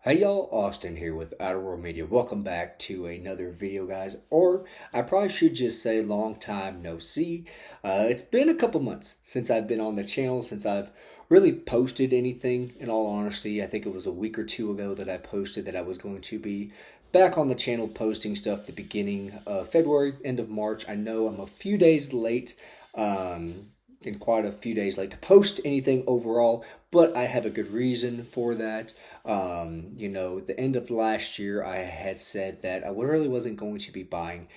Hey y'all, Austin here with Outer World Media. Welcome back to another video, guys. Or I probably should just say long time no see. It's been a couple months since I've been on the channel, since I've really posted anything. In all honesty, I think it was a week or two ago that I posted that I was going to be back on the channel posting stuff the beginning of February, end of March. I know I'm a few days late. And quite a few days late to post anything overall, but I have a good reason for that. The end of last year, I had said that I really wasn't going to be buying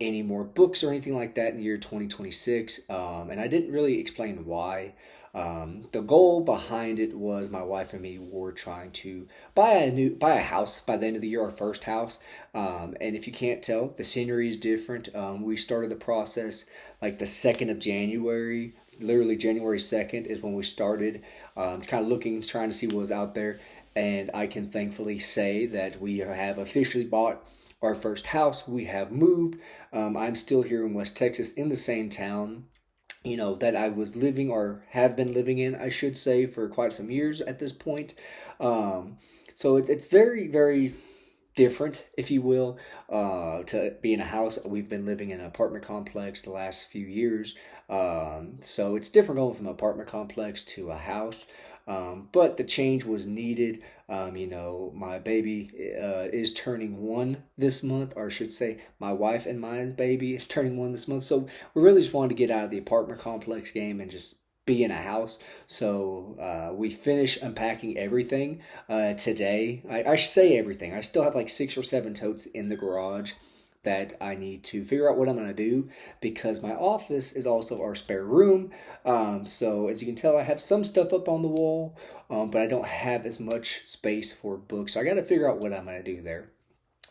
any more books or anything like that in the year 2026, and I didn't really explain why. The goal behind it was my wife and me were trying to buy a house by the end of the year, our first house. And if you can't tell, the scenery is different. We started the process like the 2nd of January. Literally January 2nd is when we started, kind of looking, trying to see what was out there. And I can thankfully say that we have officially bought our first house. We have moved. I'm still here in West Texas in the same town, that I was living or have been living in, I should say, for quite some years at this point. So it's very, very different, if you will, to be in a house. We've been living in an apartment complex the last few years. So it's different going from an apartment complex to a house. But the change was needed. My baby is turning 1 this month, or I should say, my wife and my baby is turning 1 this month. So we really just wanted to get out of the apartment complex game and just be in a house. So we finish unpacking everything today. I should say everything. I still have like 6 or 7 totes in the garage that I need to figure out what I'm going to do, because my office is also our spare room. So as you can tell, I have some stuff up on the wall, but I don't have as much space for books. So I got to figure out what I'm going to do there.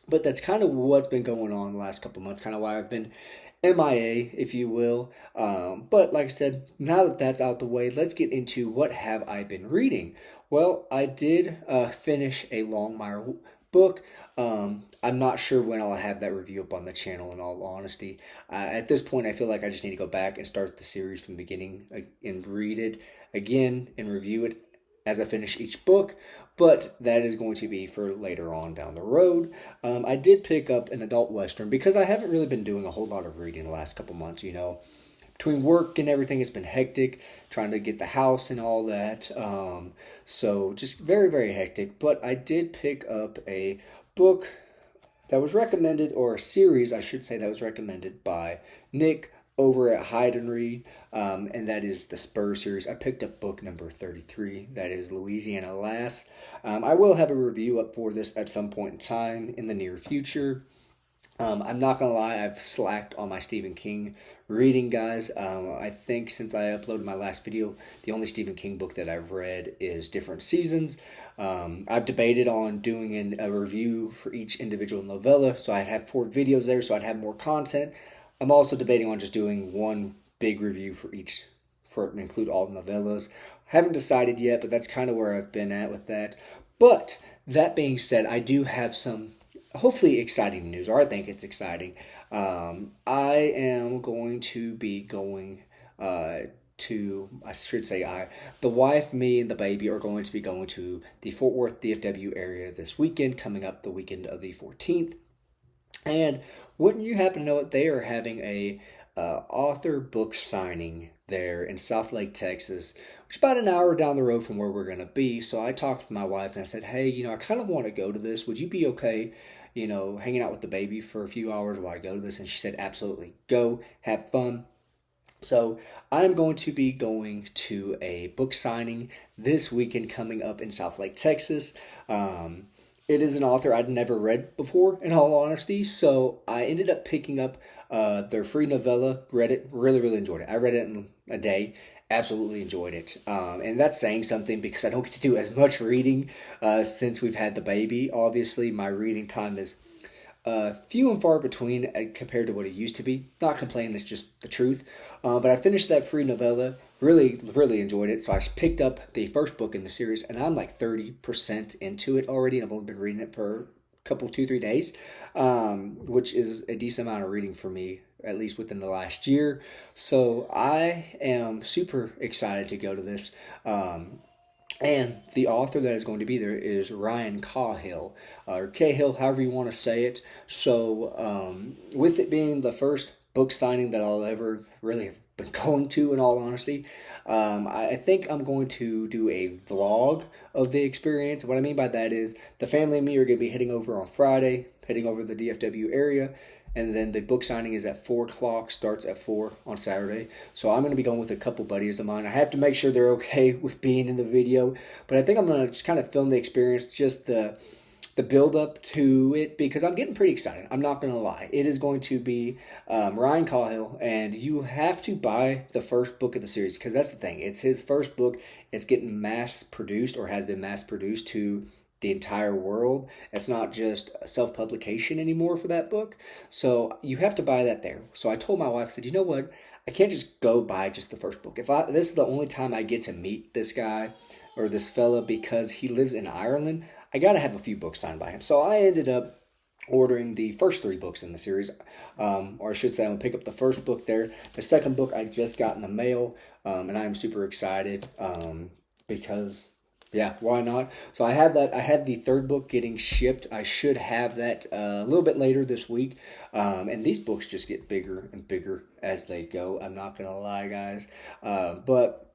But that's kind of what's been going on the last couple months, kind of why I've been MIA, if you will. But like I said, now that that's out the way, let's get into what have I been reading. Well, I did finish a Longmire book. I'm not sure when I'll have that review up on the channel, in all honesty. At this point, I feel like I just need to go back and start the series from the beginning and read it again and review it as I finish each book, but that is going to be for later on down the road. I did pick up an adult Western because I haven't really been doing a whole lot of reading the last couple months, between work and everything. It's been hectic trying to get the house and all that. So just very, very hectic. But I did pick up a book that was recommended, or a series, I should say, that was recommended by Nick over at Hide and Read, and that is the Spur series. I picked up book number 33. That is Louisiana Lass. I will have a review up for this at some point in time in the near future. I'm not gonna lie, I've slacked on my Stephen King reading, guys. I think since I uploaded my last video, the only Stephen King book that I've read is Different Seasons. I've debated on doing a review for each individual novella, so I'd have 4 videos there, so I'd have more content. I'm also debating on just doing one big review for each, for to include all novellas. Haven't decided yet, but that's kind of where I've been at with that. But that being said, I do have some hopefully exciting news, or I think it's exciting. I am going to be going I should say the wife, me, and the baby are going to be going to the Fort Worth DFW area this weekend, coming up the weekend of the 14th. And wouldn't you happen to know it, they are having a author book signing there in Southlake, Texas, which is about an hour down the road from where we're going to be. So I talked to my wife and I said, hey, I kind of want to go to this. Would you be okay, hanging out with the baby for a few hours while I go to this? And she said, absolutely, go, have fun. So I'm going to be going to a book signing this weekend coming up in Southlake, Texas. It is an author I'd never read before, in all honesty, so I ended up picking up their free novella, read it, really, really enjoyed it. I read it in a day, absolutely enjoyed it. And that's saying something because I don't get to do as much reading since we've had the baby. Obviously, my reading time is few and far between compared to what it used to be. Not complaining, that's just the truth. But I finished that free novella, really, really enjoyed it. So I picked up the first book in the series, and I'm like 30% into it already. And I've only been reading it for a couple, 2, 3 days, which is a decent amount of reading for me, at least within the last year. So I am super excited to go to this. And the author that is going to be there is Ryan Cahill, or Cahill, however you want to say it. So, with it being the first book signing that I'll ever really have been going to, in all honesty, I think I'm going to do a vlog of the experience. What I mean by that is the family and me are going to be heading over on Friday, heading over to the DFW area, and then the book signing is at 4 o'clock, starts at 4 on Saturday. So I'm going to be going with a couple buddies of mine. I have to make sure they're okay with being in the video, but I think I'm going to just kind of film the experience, just the build up to it, because I'm getting pretty excited. I'm not going to lie. It is going to be Ryan Cahill, and you have to buy the first book of the series, because that's the thing. It's his first book. It's getting mass produced, or has been mass produced to the entire world. It's not just self publication anymore for that book. So you have to buy that there. So I told my wife, I said, you know what? I can't just go buy just the first book. If I this is the only time I get to meet this guy or this fella because he lives in Ireland, I got to have a few books signed by him. So I ended up ordering the first three books in the series, or I should say, I'm gonna pick up the first book there. The second book I just got in the mail, and I am super excited because yeah, why not? So I have that. I had the third book getting shipped. I should have that a little bit later this week. And these books just get bigger and bigger as they go. I'm not gonna lie, guys. But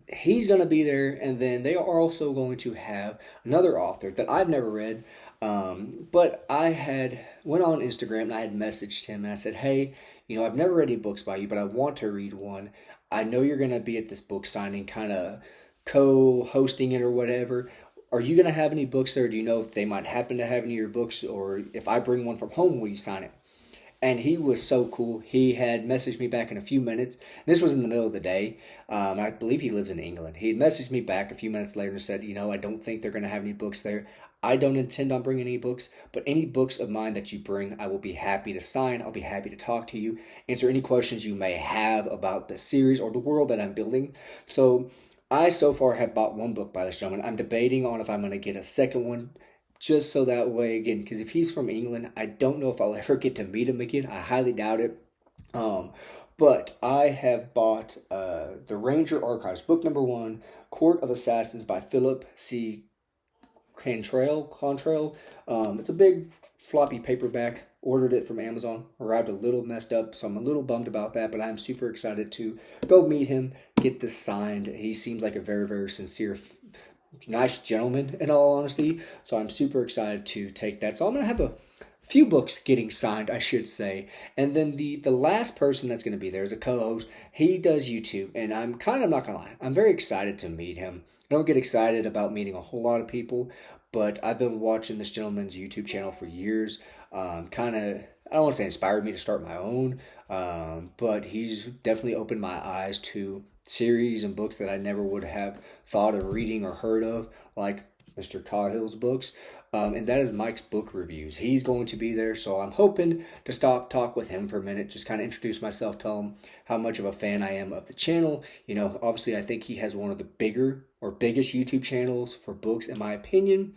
he's gonna be there, and then they are also going to have another author that I've never read. But I had went on Instagram and I had messaged him and I said, "Hey, I've never read any books by you, but I want to read one. I know you're gonna be at this book signing, kind of co-hosting it or whatever. Are you going to have any books there? Do you know if they might happen to have any of your books, or if I bring one from home, will you sign it?" And he was so cool. He had messaged me back in a few minutes. This was in the middle of the day. I believe he lives in England. He had messaged me back a few minutes later and said, I don't think they're going to have any books there. I don't intend on bringing any books, but any books of mine that you bring, I will be happy to sign. I'll be happy to talk to you, answer any questions you may have about the series or the world that I'm building. So I so far have bought one book by this gentleman. I'm debating on if I'm going to get a second one, just so that way, again, because if he's from England, I don't know if I'll ever get to meet him again. I highly doubt it. Um, but I have bought The Ranger Archives, book number one, Court of Assassins by Philip C. Contrail. It's a big floppy paperback. Ordered it from Amazon. Arrived a little messed up, so I'm a little bummed about that. But I'm super excited to go meet him, get this signed. He seems like a very, very sincere, nice gentleman, in all honesty. So I'm super excited to take that. So I'm gonna have a few books getting signed, I should say. And then the last person that's going to be there is a co-host. He does YouTube, and I'm kind of not going to lie. I'm very excited to meet him. I don't get excited about meeting a whole lot of people, but I've been watching this gentleman's YouTube channel for years. Kind of, I don't want to say inspired me to start my own, but he's definitely opened my eyes to series and books that I never would have thought of reading or heard of, like Mr. Cahill's books. And that is Mike's book reviews. He's going to be there, so I'm hoping to talk with him for a minute, just kind of introduce myself, tell him how much of a fan I am of the channel. Obviously I think he has one of the bigger or biggest YouTube channels for books, in my opinion.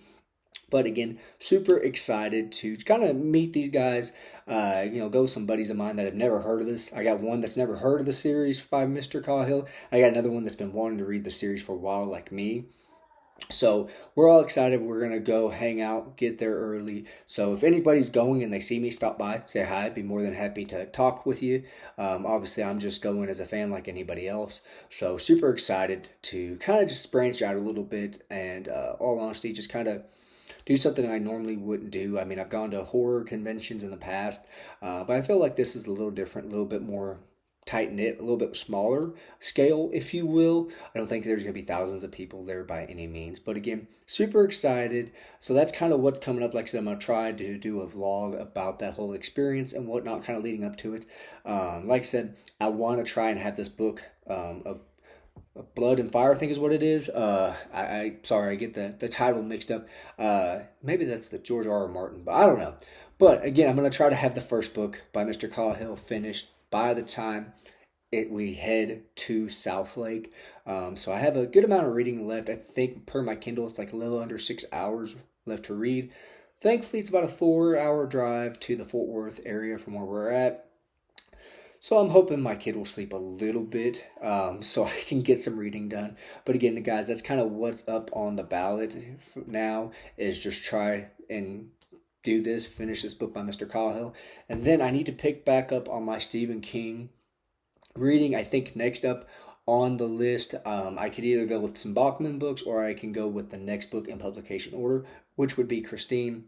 But again, super excited to kind of meet these guys. Go with some buddies of mine that have never heard of this. I got one that's never heard of the series by Mr. Cahill. I got another one that's been wanting to read the series for a while, like me. So we're all excited. We're going to go hang out, get there early. So if anybody's going and they see me, stop by, say hi. I'd be more than happy to talk with you. Obviously, I'm just going as a fan like anybody else. So super excited to kind of just branch out a little bit and, all honesty, just kind of do something I normally wouldn't do. I mean, I've gone to horror conventions in the past, but I feel like this is a little different, a little bit more tight knit, a little bit smaller scale, if you will. I don't think there's going to be thousands of people there by any means. But again, super excited. So that's kind of what's coming up. Like I said, I'm going to try to do a vlog about that whole experience and whatnot, kind of leading up to it. Like I said, I want to try and have this book of Blood and Fire, I think is what it is. Sorry, I get the title mixed up. Maybe that's the George R. R. Martin, but I don't know. But again, I'm going to try to have the first book by Mr. Cahill finished by the time we head to Southlake. So I have a good amount of reading left. I think per my Kindle, it's like a little under 6 hours left to read. Thankfully, it's about a 4-hour drive to the Fort Worth area from where we're at. So I'm hoping my kid will sleep a little bit, so I can get some reading done. But again, guys, that's kind of what's up on the ballot now, is just try and do this, finish this book by Mr. Cahill. And then I need to pick back up on my Stephen King reading. I think next up on the list, I could either go with some Bachman books, or I can go with the next book in publication order, which would be Christine.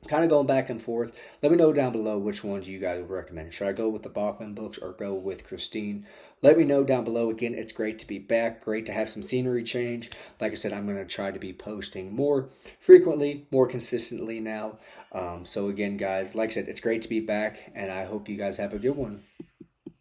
Kind of going back and forth. Let me know down below which ones you guys would recommend. Should I go with the Bachman books or go with Christine? Let me know down below. Again, it's great to be back. Great to have some scenery change. Like I said, I'm going to try to be posting more frequently, more consistently now. So again, guys, like I said, it's great to be back, and I hope you guys have a good one.